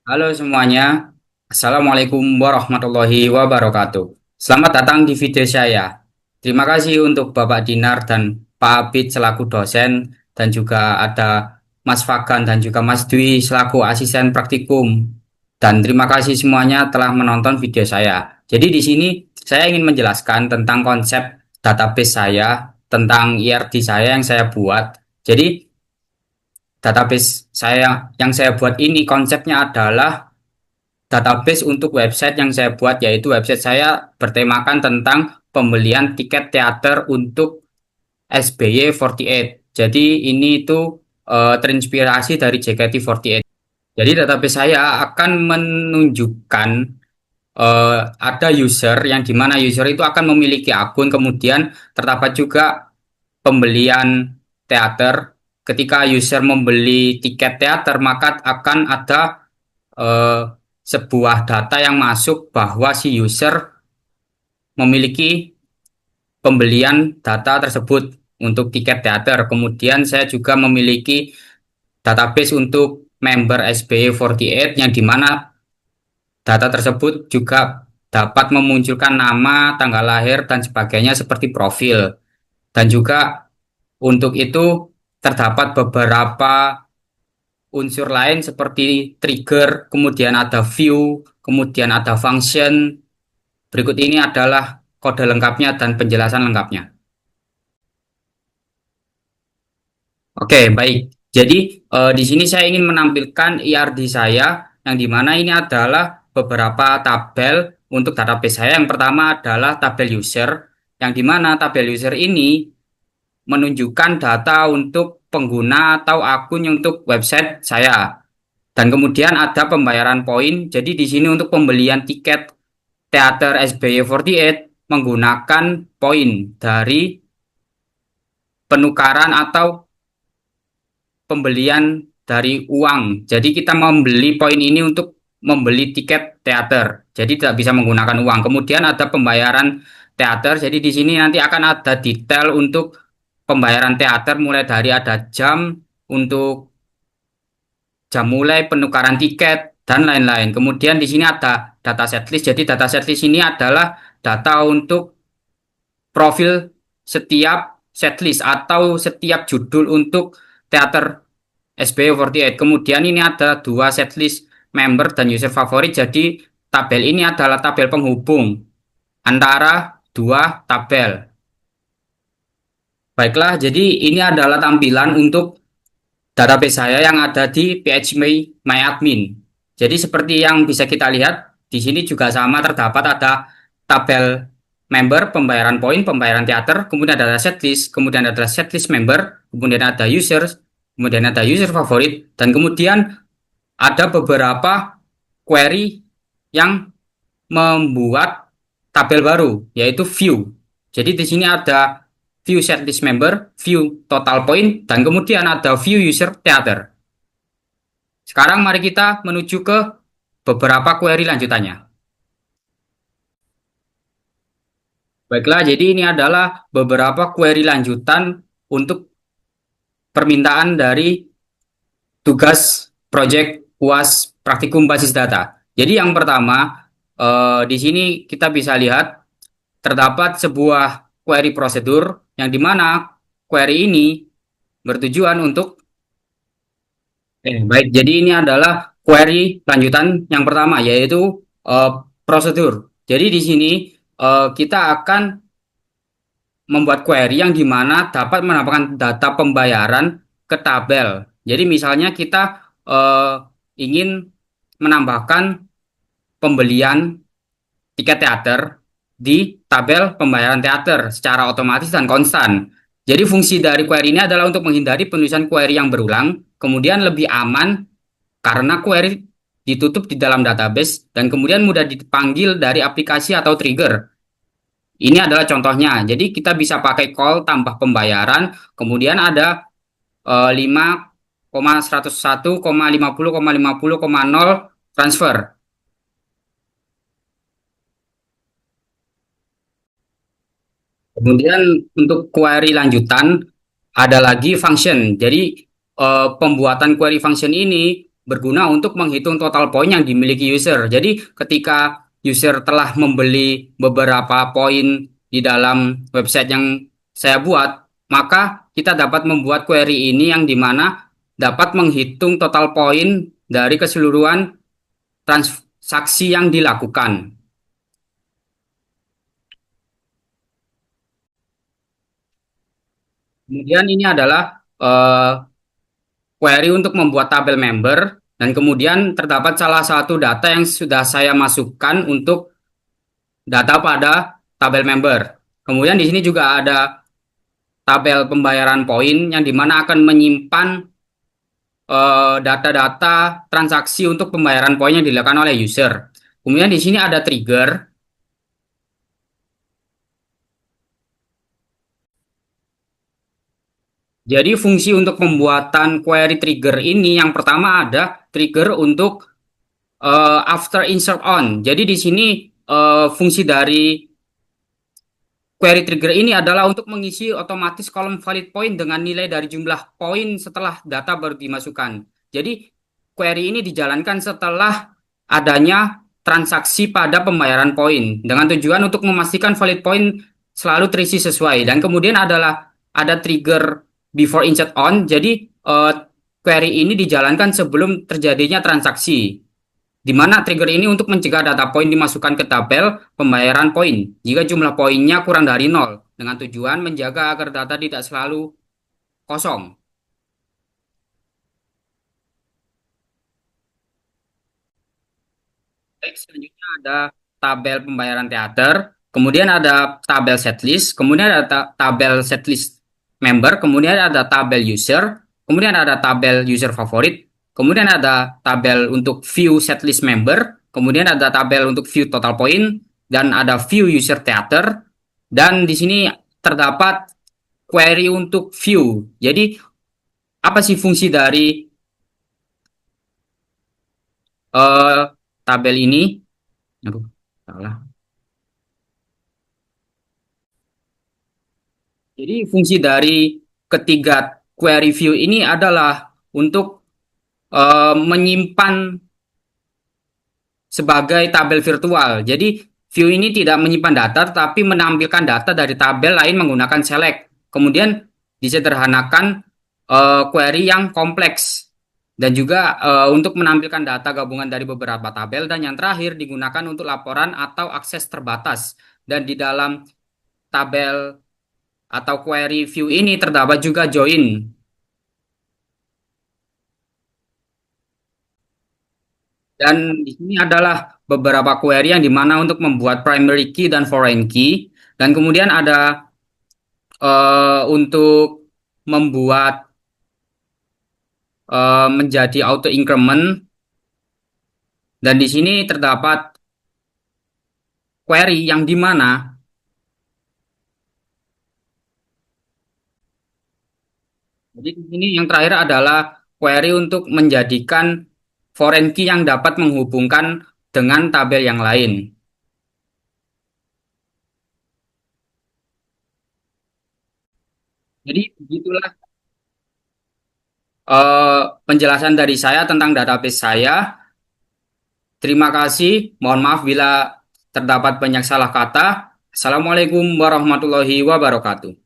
Halo semuanya, Assalamualaikum warahmatullahi wabarakatuh. Selamat datang di video saya. Terima kasih untuk Bapak Dinar dan Pak Abid selaku dosen, dan juga ada Mas Fagan dan juga Mas Dwi selaku asisten praktikum. Dan terima kasih semuanya telah menonton video saya. Jadi di sini saya ingin menjelaskan tentang konsep database saya, tentang IRD saya yang saya buat. Jadi database saya yang saya buat ini konsepnya adalah database untuk website yang saya buat, yaitu website saya bertemakan tentang pembelian tiket teater untuk SBY48. Jadi ini itu terinspirasi dari JKT48. Jadi database saya akan menunjukkan ada user yang dimana user itu akan memiliki akun, kemudian terdapat juga pembelian teater. Ketika user membeli tiket teater, maka akan ada eh, sebuah data yang masuk bahwa si user memiliki pembelian data tersebut untuk tiket teater. Kemudian saya juga memiliki database untuk member SBY48 yang dimana data tersebut juga dapat memunculkan nama, tanggal lahir, dan sebagainya seperti profil. Dan juga untuk itu terdapat beberapa unsur lain seperti trigger, kemudian ada view, kemudian ada function. Berikut ini adalah kode lengkapnya dan penjelasan lengkapnya. Oke, baik. Jadi di sini saya ingin menampilkan IRD saya yang dimana ini adalah beberapa tabel untuk database saya. Yang pertama adalah tabel user, yang dimana tabel user ini menunjukkan data untuk pengguna atau akun untuk website saya. Dan kemudian ada pembayaran poin. Jadi di sini untuk pembelian tiket teater SBY48 menggunakan poin dari penukaran atau pembelian dari uang. Jadi kita membeli poin ini untuk membeli tiket teater. Jadi tidak bisa menggunakan uang. Kemudian ada pembayaran teater. Jadi di sini nanti akan ada detail untuk pembayaran teater, mulai dari ada jam untuk jam mulai, penukaran tiket, dan lain-lain. Kemudian di sini ada data setlist. Jadi data setlist ini adalah data untuk profil setiap setlist atau setiap judul untuk teater SBY48. Kemudian ini ada dua setlist member dan user favorit. Jadi tabel ini adalah tabel penghubung antara dua tabel. Baiklah, jadi ini adalah tampilan untuk database saya yang ada di PHP MyAdmin. Jadi seperti yang bisa kita lihat, di sini juga sama, terdapat ada tabel member, pembayaran poin, pembayaran teater, kemudian ada setlist, kemudian ada setlist member, kemudian ada users, kemudian ada user favorit, dan kemudian ada beberapa query yang membuat tabel baru, yaitu view. Jadi di sini ada view setlist member, view total point, dan kemudian ada view user theater. Sekarang mari kita menuju ke beberapa query lanjutannya. Baiklah, jadi ini adalah beberapa query lanjutan untuk permintaan dari tugas project UAS praktikum basis data. Jadi yang pertama, di sini kita bisa lihat terdapat sebuah query prosedur yang dimana query ini bertujuan untuk baik. Jadi ini adalah query lanjutan yang pertama, yaitu eh, prosedur. Jadi di sini kita akan membuat query yang dimana dapat mendapatkan data pembayaran ke tabel. Jadi misalnya kita ingin menambahkan pembelian tiket teater di tabel pembayaran teater secara otomatis dan konstan. Jadi fungsi dari query ini adalah untuk menghindari penulisan query yang berulang, kemudian lebih aman karena query ditutup di dalam database dan kemudian mudah dipanggil dari aplikasi atau trigger. Ini adalah contohnya. Jadi kita bisa pakai call tambah pembayaran, kemudian ada 5,101,50,50,0 transfer. Kemudian untuk query lanjutan ada lagi function. Jadi pembuatan query function ini berguna untuk menghitung total poin yang dimiliki user. Jadi ketika user telah membeli beberapa poin di dalam website yang saya buat, maka kita dapat membuat query ini yang dimana dapat menghitung total poin dari keseluruhan transaksi yang dilakukan. Kemudian ini adalah query untuk membuat tabel member, dan kemudian terdapat salah satu data yang sudah saya masukkan untuk data pada tabel member. Kemudian di sini juga ada tabel pembayaran poin yang dimana akan menyimpan data-data transaksi untuk pembayaran poin yang dilakukan oleh user. Kemudian di sini ada trigger. Jadi fungsi untuk pembuatan query trigger ini yang pertama ada trigger untuk after insert on. Jadi di sini fungsi dari query trigger ini adalah untuk mengisi otomatis kolom valid point dengan nilai dari jumlah poin setelah data baru dimasukkan. Jadi query ini dijalankan setelah adanya transaksi pada pembayaran poin dengan tujuan untuk memastikan valid point selalu terisi sesuai. Dan kemudian adalah ada trigger before insert on. Jadi query ini dijalankan sebelum terjadinya transaksi, di mana trigger ini untuk mencegah data poin dimasukkan ke tabel pembayaran poin jika jumlah poinnya kurang dari nol, dengan tujuan menjaga agar data tidak selalu kosong. Baik, selanjutnya ada tabel pembayaran teater, kemudian ada tabel setlist, kemudian ada tabel setlist member, kemudian ada tabel user, kemudian ada tabel user favorit, kemudian ada tabel untuk view setlist member, kemudian ada tabel untuk view total point, dan ada view user theater, dan di sini terdapat query untuk view. Jadi apa sih fungsi dari eh, tabel ini? Aduh, salah. Jadi fungsi dari ketiga query view ini adalah untuk menyimpan sebagai tabel virtual. Jadi view ini tidak menyimpan data, tapi menampilkan data dari tabel lain menggunakan select. Kemudian disederhanakan query yang kompleks, dan juga untuk menampilkan data gabungan dari beberapa tabel, dan yang terakhir digunakan untuk laporan atau akses terbatas. Dan di dalam tabel atau query view ini terdapat juga join. Dan di sini adalah beberapa query yang dimana untuk membuat primary key dan foreign key. Dan kemudian ada untuk membuat menjadi auto increment. Dan di sini terdapat query yang dimana jadi di sini yang terakhir adalah query untuk menjadikan foreign key yang dapat menghubungkan dengan tabel yang lain. Jadi begitulah penjelasan dari saya tentang database saya. Terima kasih. Mohon maaf bila terdapat banyak salah kata. Assalamualaikum warahmatullahi wabarakatuh.